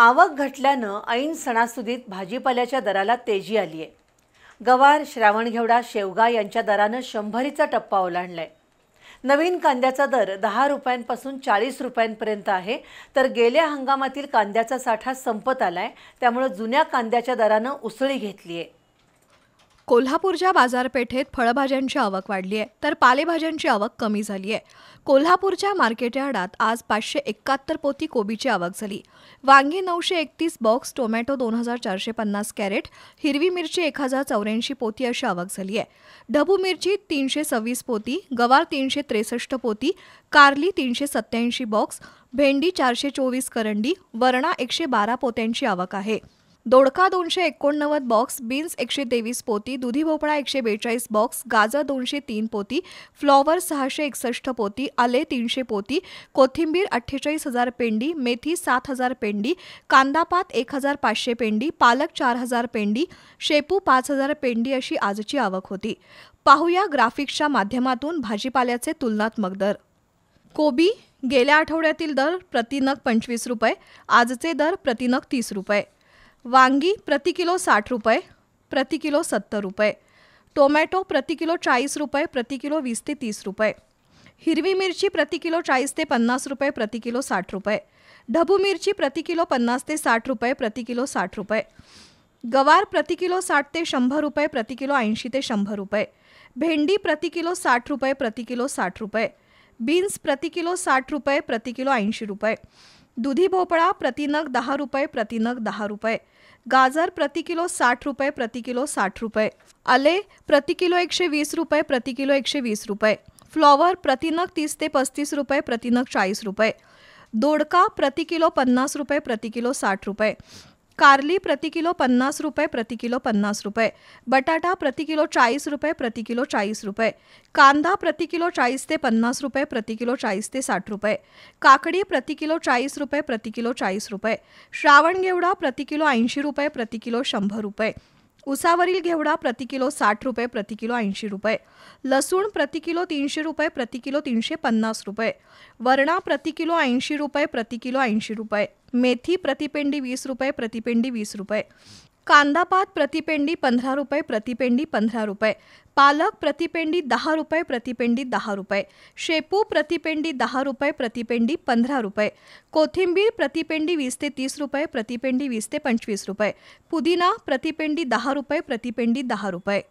आवक घटल्यानं ऐन सणासुदीत भाजीपाल्याच्या दराला तेजी आली आहे। गवार, श्रावणघेवडा, शेवगा यांच्या दरानं 100चा टप्पा ओलांडलाय। नवीन कांद्याचा दर 10 रुपयांपासून 40 रुपयांपर्यंत आहे, तर गेल्या हंगामातील कांद्याचा साठा संपत आलाय, त्यामुळे जुन्या कांद्याच्या दरानं उसळी घेतली आहे। कोल्हापूरच्या बाजारपेठेत फळभाज्यांची आवक वाढली आहे, तर पालेभाज्यांची आवक कमी झाली आहे। कोल्हापूरच्या मार्केट यार्डात आज 571 पोती कोबीची आवक झाली। वांगी 931 बॉक्स, टोमॅटो 2450 कॅरेट, हिरवी मिरची 1084 पोती अशी आवक झाली आहे। ढबू मिरची 326 पोती, गवार 363 पोती, कारली 387 बॉक्स, भेंडी 424 करंडी, वरणा 112 पोत्यांची आवक आहे। दोडका 289 बॉक्स, बीन्स 123 पोती, दुधी भोपळा 142 बॉक्स, गाजर 203 पोती, फ्लॉवर 661 पोती, आले 300 पोती, कोथिंबीर 48,000 पेंडी, मेथी 7,000 पेंडी, कांदापात 1,500 पेंडी, पालक 4,000 पेंडी, शेपू 5,000 पेंडी अशी आजची आवक होती। पाहूया ग्राफिक्सच्या माध्यमातून भाजीपाल्याचे तुलनात्मक दर। कोबी गेल्या आठवड्यातील दर प्रति नग 25 रुपये, आजचे दर प्रति नग 30 रुपये। वांगी प्रति किलो 60 रुपये, प्रति किलो 70 रुपये। टोमॅटो प्रति किलो 40 रुपये, प्रति किलो 20 ते 30 रुपये। हिरवी मिरची प्रति किलो 40 ते 50 रुपये, प्रति किलो 60 रुपये। ढबू मिरची प्रति किलो 50 ते 60 रुपये, प्रति किलो 60 रुपये। गवार प्रति किलो 60 ते 100 रुपये, प्रति किलो 80 ते 100 रुपये। भेंडी प्रति किलो 60 रुपये, प्रति किलो 60 रुपये। बीन्स प्रति किलो 60 रुपये, प्रति किलो 80 रुपये। दुधी भोपळा प्रति नग 10 रुपये, प्रति नग 10 रुपये। गाजर प्रति किलो 60 रुपये, प्रति किलो 60 रुपये। आले प्रति किलो 120 रुपये, प्रति किलो 120 रुपये। फ्लॉवर प्रति नग 30 ते 35 रुपये, प्रति नग 40 रुपये। दोडका प्रति किलो 50 रुपये, प्रति किलो 60 रुपये। कारली प्रति किलो 50 रुपये, प्रति किलो 50 रुपये। बटाटा प्रति किलो 40 रुपये, प्रति किलो 40 रुपये। कांदा प्रति किलो 40 ते 50 रुपये, प्रति किलो 40 ते 60 रुपये। काकडी प्रति किलो 40 रुपये, प्रति किलो 40 रुपये। श्रावणघेवडा प्रति किलो 80 रुपये, प्रति किलो 100 रुपये। उसावरील घेवडा प्रति किलो 60 रुपये, प्रति किलो 80 रुपये। लसूण प्रति किलो 300 रुपये, प्रति किलो 350 रुपये। वरणा प्रति किलो 80 रुपये, प्रति किलो 80 रुपये। मेथी प्रतिपेंडी 20 रुपये, प्रतिपेंडी 20 रुपये। कांदापात प्रतिपेंडी 15 रुपये, प्रतिपेंडी 15 रुपये। पालक प्रतिपेंडी 10 रुपये, प्रतिपेंडी 10 रुपये। शेपू प्रतिपेंडी 10 रुपये, प्रतिपेंडी 15 रुपये। कोथिंबीर प्रतिपेंडी 20 ते 30 रुपये, प्रतिपेंडी 20 ते 25 रुपये। पुदिना प्रतिपेंडी 10 रुपये, प्रतिपेंडी 10 रुपये।